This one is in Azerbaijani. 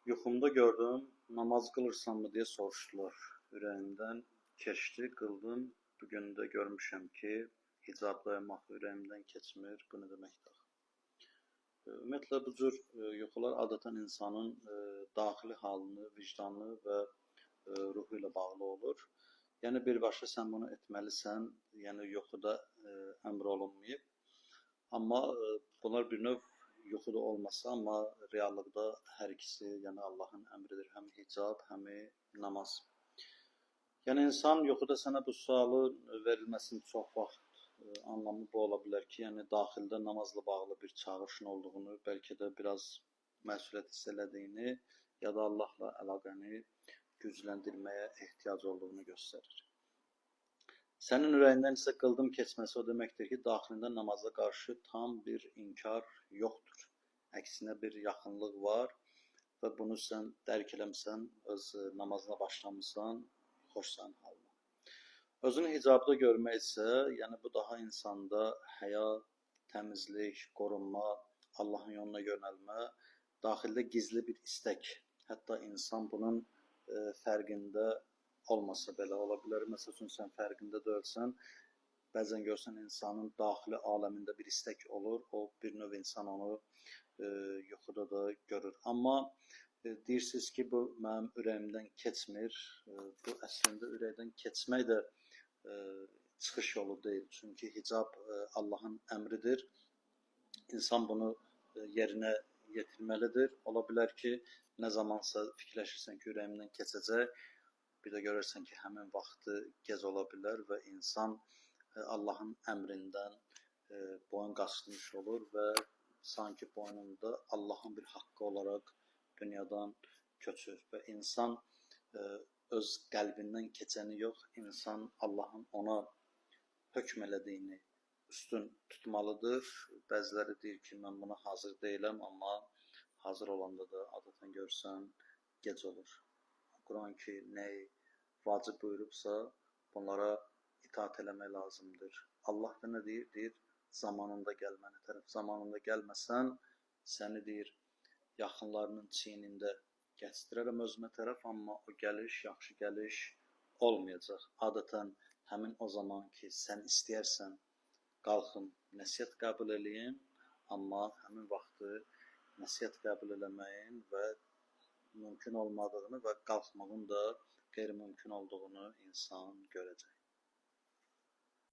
Yuxumda gördüm, namaz qılırsanmı deyə soruşdular. Ürəyimdən keçdi, qıldım. Bu gün də görmüşəm ki, hicab dayamaq ürəyimdən keçmir. Bu nə deməkdir? Ümumiyyətlə bu cür yuxular adətən insanın daxili halını, vicdanı və ruhu ilə bağlı olur. Yəni birbaşa sən bunu etməlisən, yəni yuxuda əmr olunmayıb. Amma bunlar bir növ yuxuda olmasa, amma reallıqda hər ikisi, yəni Allahın əmridir, həm hicab, həm namaz. Yəni insan yuxuda sənə bu sualın verilməsinin çox vaxt anlamı bu ola bilər ki, yəni daxildə namazla bağlı bir çağırışın olduğunu, bəlkə də biraz məsuliyyət hiss elədiyini ya da Allahla əlaqəni gücləndirməyə ehtiyac olduğunu göstərir. Sənin ürəyindən isə qıldım keçməsi o deməkdir ki, daxilində namaza qarşı tam bir inkar yoxdur. Əksinə bir yaxınlıq var və bunu sən dərk eləmsən, öz namazına başlamısan, xoşsan halına. Özünü hicabda görmək isə, yəni bu daha insanda həya, təmizlik, qorunma, Allahın yoluna yönəlmə, daxildə gizli bir istək. Hətta insan bunun fərqində olmasa belə ola bilər. Məsəl üçün sən fərqində deyilsən, bəzən görsən insanın daxili aləmində bir istək olur, o bir növ insan onu yuxuda da görür. Amma deyirsiniz ki, bu mənim ürəyimdən keçmir. Bu əslində ürəkdən keçmək də çıxış yolu deyil. Çünki hicab Allahın əmridir. İnsan bunu yerinə yetirməlidir. Ola bilər ki, nə zamansa fikirləşirsən ki, ürəyimdən keçəcək, bir də görürsən ki, həmin vaxtı gec ola bilər və insan Allahın əmrindən boyun qaçırmış olur və sanki boynunda Allahın bir haqqı olaraq dünyadan köçür və insan öz qəlbindən keçəni yox, insan Allahın ona hökm elədiyini üstün tutmalıdır. Bəziləri deyir ki, mən buna hazır deyiləm, amma hazır olanda da adətən görsən gec olur. Quran ki, nəyi vacib buyurubsa, bunlara itaat eləmək lazımdır. Allah da nə deyir? Deyir, zamanında gəl mənə tərəf. Zamanında gəlməsən, səni deyir, yaxınlarının çiynində gətirərəm özümə tərəf, amma o gəliş, yaxşı gəliş olmayacaq. Adətən həmin o zaman ki, sən istəyərsən, qalxın, nəsihət qəbul eləyin, amma həmin vaxtı nəsihət qəbul eləməyin və mümkün olmadığını və qalxmağın da qeyri-mümkün olduğunu insan görəcək.